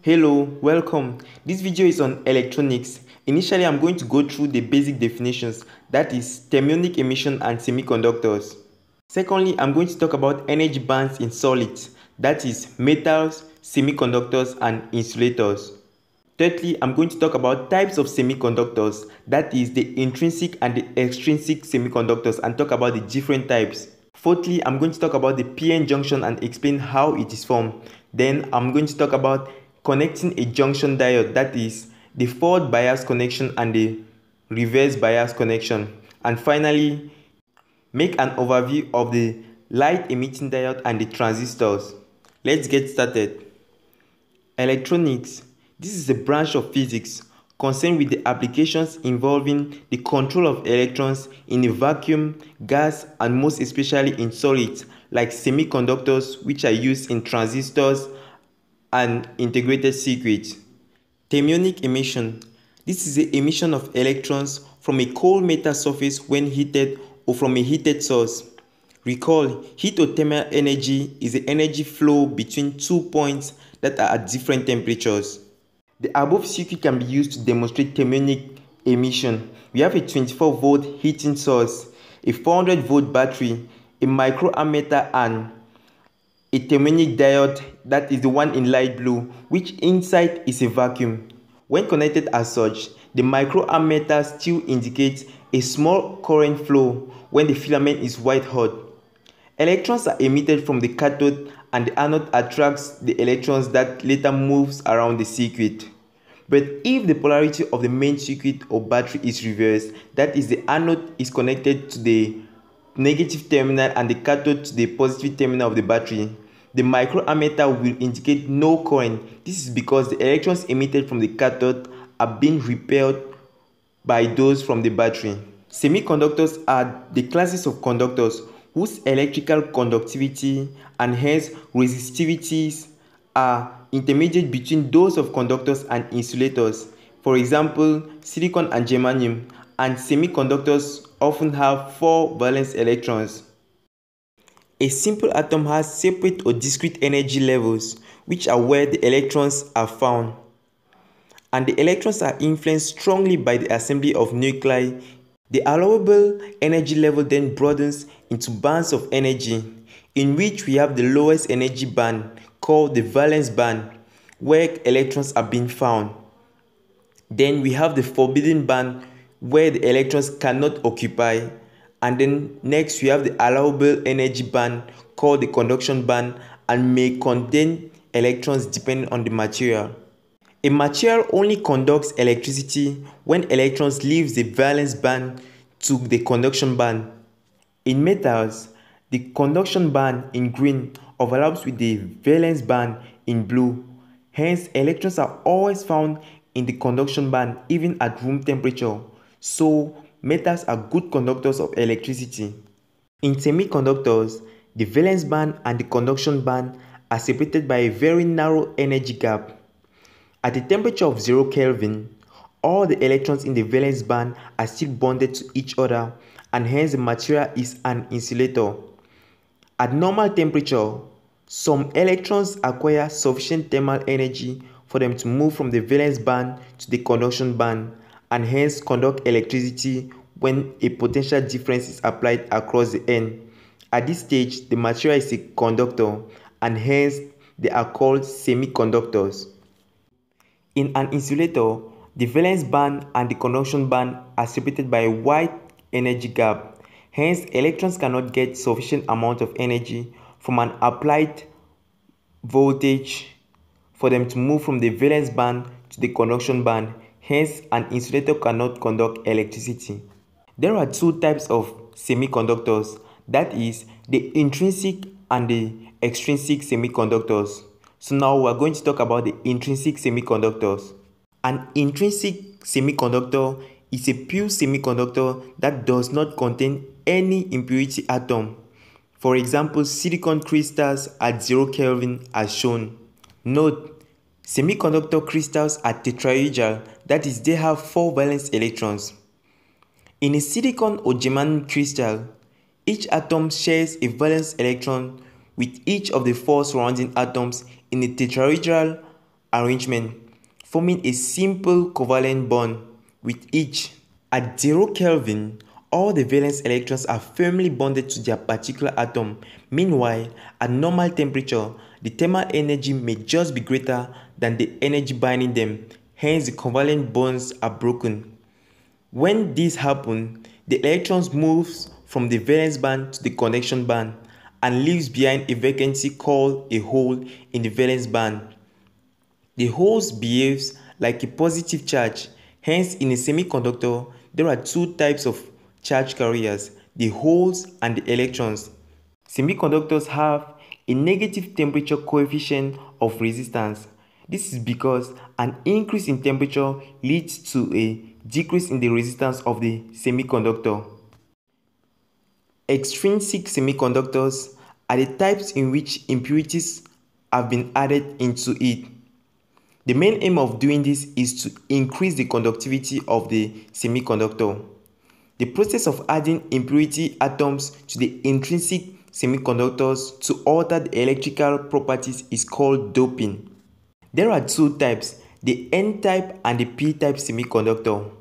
Hello, welcome. This video is on electronics. Initially, I'm going to go through the basic definitions, that is thermionic emission and semiconductors. Secondly, I'm going to talk about energy bands in solids, that is metals, semiconductors and insulators. Thirdly, I'm going to talk about types of semiconductors, that is the intrinsic and the extrinsic semiconductors, and talk about the different types. Fourthly, I'm going to talk about the p-n junction and explain how it is formed. Then I'm going to talk about connecting a junction diode, that is the forward bias connection and the reverse bias connection. And finally, make an overview of the light emitting diode and the transistors. Let's get started. Electronics. This is a branch of physics concerned with the applications involving the control of electrons in a vacuum, gas, and most especially in solids like semiconductors, which are used in transistors and integrated circuits. Thermionic emission. This is the emission of electrons from a cold metal surface when heated or from a heated source. Recall, heat or thermal energy is the energy flow between 2 points that are at different temperatures. The above circuit can be used to demonstrate thermionic emission. We have a 24-volt heating source, a 400-volt battery, a microammeter and a thermionic diode, that is the one in light blue, which inside is a vacuum. When connected as such, the microammeter still indicates a small current flow when the filament is white hot. Electrons are emitted from the cathode and the anode attracts the electrons that later moves around the circuit. But if the polarity of the main circuit or battery is reversed, that is the anode is connected to the negative terminal and the cathode to the positive terminal of the battery, the microammeter will indicate no current. This is because the electrons emitted from the cathode are being repelled by those from the battery. Semiconductors are the classes of conductors whose electrical conductivity and hence resistivities are intermediate between those of conductors and insulators. For example, silicon and germanium, and semiconductors often have 4 valence electrons. A simple atom has separate or discrete energy levels, which are where the electrons are found. And the electrons are influenced strongly by the assembly of nuclei. The allowable energy level then broadens into bands of energy, in which we have the lowest energy band called the valence band, where electrons are being found. Then we have the forbidden band, where the electrons cannot occupy. And then next we have the allowable energy band called the conduction band and may contain electrons depending on the material. A material only conducts electricity when electrons leave the valence band to the conduction band. In metals, the conduction band in green overlaps with the valence band in blue. Hence, electrons are always found in the conduction band even at room temperature. So, metals are good conductors of electricity. In semiconductors, the valence band and the conduction band are separated by a very narrow energy gap. At a temperature of 0 Kelvin, all the electrons in the valence band are still bonded to each other and hence the material is an insulator. At normal temperature, some electrons acquire sufficient thermal energy for them to move from the valence band to the conduction band and hence conduct electricity when a potential difference is applied across the end. At this stage, the material is a conductor and hence they are called semiconductors. In an insulator, the valence band and the conduction band are separated by a wide energy gap. Hence, electrons cannot get sufficient amount of energy from an applied voltage for them to move from the valence band to the conduction band. Hence, an insulator cannot conduct electricity. There are 2 types of semiconductors, that is the intrinsic and the extrinsic semiconductors. So now we are going to talk about the intrinsic semiconductors. An intrinsic semiconductor is a pure semiconductor that does not contain any impurity atom. For example, silicon crystals at 0 Kelvin as shown. Note, semiconductor crystals are tetrahedral, that is they have 4 valence electrons. In a silicon or germanium crystal, each atom shares a valence electron with each of the 4 surrounding atoms in a tetrahedral arrangement, forming a simple covalent bond with each. At 0 Kelvin, all the valence electrons are firmly bonded to their particular atom. Meanwhile, at normal temperature, the thermal energy may just be greater than the energy binding them, hence the covalent bonds are broken. When this happens, the electrons moves from the valence band to the connection band and leaves behind a vacancy called a hole in the valence band. The hole behaves like a positive charge. Hence, in a semiconductor, there are two types of charge carriers, the holes and the electrons. Semiconductors have a negative temperature coefficient of resistance. This is because an increase in temperature leads to a decrease in the resistance of the semiconductor. Extrinsic semiconductors are the types in which impurities have been added into it. The main aim of doing this is to increase the conductivity of the semiconductor. The process of adding impurity atoms to the intrinsic semiconductors to alter the electrical properties is called doping. There are two types, the N-type and the P-type semiconductor.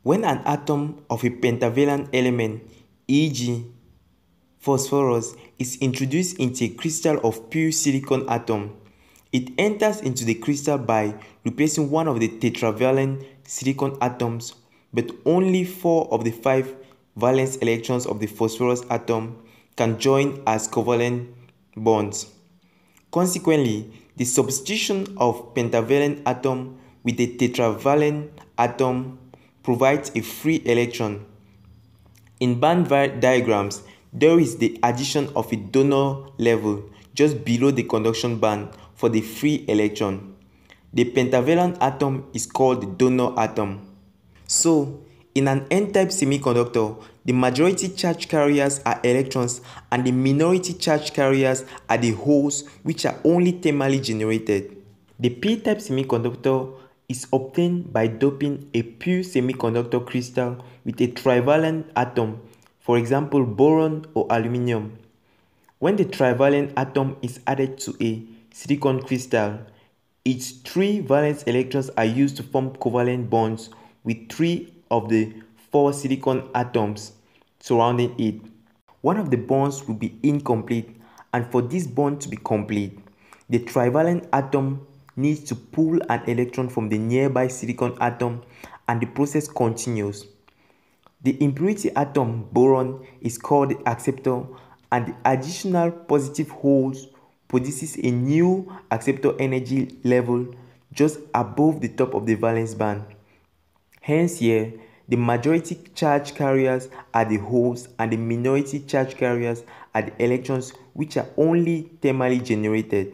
When an atom of a pentavalent element, e.g. phosphorus, is introduced into a crystal of pure silicon atom, it enters into the crystal by replacing one of the tetravalent silicon atoms, but only 4 of the 5 valence electrons of the phosphorus atom can join as covalent bonds. Consequently, the substitution of pentavalent atom with a tetravalent atom provides a free electron. In band diagrams, there is the addition of a donor level just below the conduction band for the free electron. The pentavalent atom is called the donor atom. So, in an N-type semiconductor, the majority charge carriers are electrons and the minority charge carriers are the holes, which are only thermally generated. The P-type semiconductor is obtained by doping a pure semiconductor crystal with a trivalent atom, for example boron or aluminium. When the trivalent atom is added to a silicon crystal, its 3 valence electrons are used to form covalent bonds with 3 of the 4 silicon atoms surrounding it. One of the bonds will be incomplete, and for this bond to be complete, the trivalent atom needs to pull an electron from the nearby silicon atom, and the process continues. The impurity atom boron is called the acceptor, and the additional positive holes produces a new acceptor energy level just above the top of the valence band. Hence here, the majority charge carriers are the holes and the minority charge carriers are the electrons, which are only thermally generated.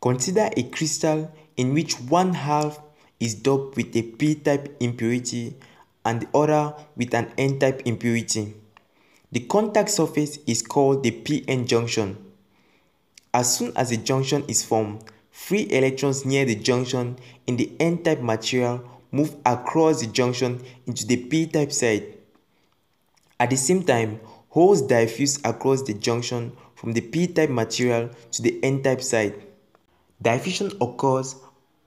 Consider a crystal in which one half is doped with a p-type impurity and the other with an n-type impurity. The contact surface is called the p-n junction. As soon as a junction is formed, free electrons near the junction in the n-type material move across the junction into the p-type side. At the same time, holes diffuse across the junction from the p-type material to the n-type side. Diffusion occurs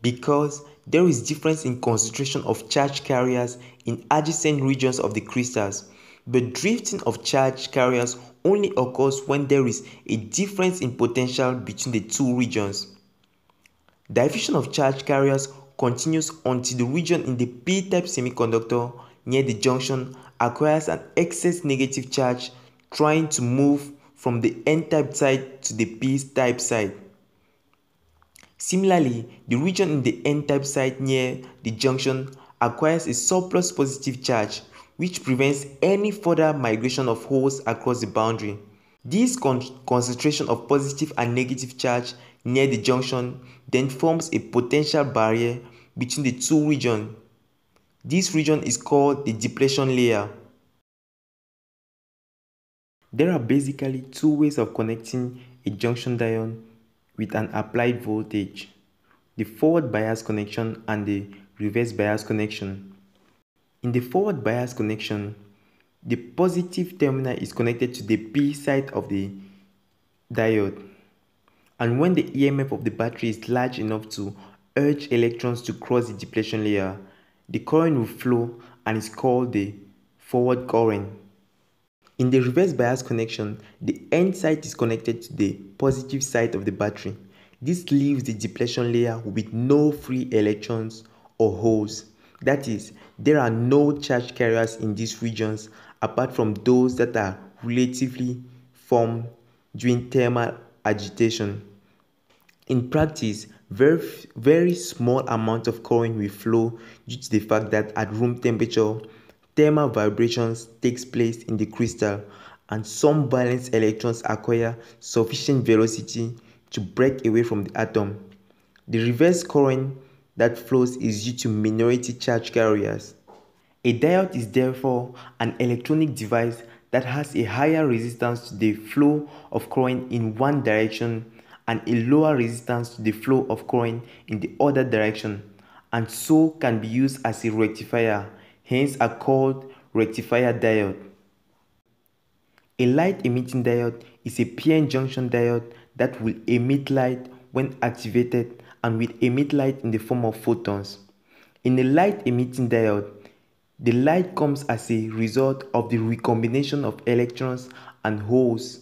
because there is difference in concentration of charge carriers in adjacent regions of the crystals, but drifting of charge carriers only occurs when there is a difference in potential between the two regions. Diffusion of charge carriers continues until the region in the p-type semiconductor near the junction acquires an excess negative charge trying to move from the n-type side to the p-type side. Similarly, the region in the n-type side near the junction acquires a surplus positive charge, which prevents any further migration of holes across the boundary. This concentration of positive and negative charge near the junction then forms a potential barrier between the two regions. This region is called the depletion layer. There are basically two ways of connecting a junction diode with an applied voltage: the forward bias connection and the reverse bias connection. In the forward bias connection, the positive terminal is connected to the P side of the diode, And when the EMF of the battery is large enough to urge electrons to cross the depletion layer, the current will flow and is called the forward current. In the reverse bias connection, the N side is connected to the positive side of the battery. This leaves the depletion layer with no free electrons or holes. That is, there are no charge carriers in these regions apart from those that are relatively formed during thermal agitation. In practice, very small amount of current will flow due to the fact that at room temperature, thermal vibrations takes place in the crystal and some valence electrons acquire sufficient velocity to break away from the atom. The reverse current that flows is due to minority charge carriers. A diode is therefore an electronic device that has a higher resistance to the flow of current in one direction and a lower resistance to the flow of current in the other direction, and so can be used as a rectifier, hence are called rectifier diode. A light emitting diode is a PN junction diode that will emit light when activated and will emit light in the form of photons. In a light emitting diode, the light comes as a result of the recombination of electrons and holes.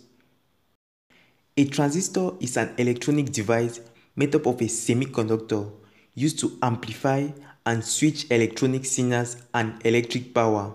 A transistor is an electronic device made up of a semiconductor used to amplify and switch electronic signals and electric power.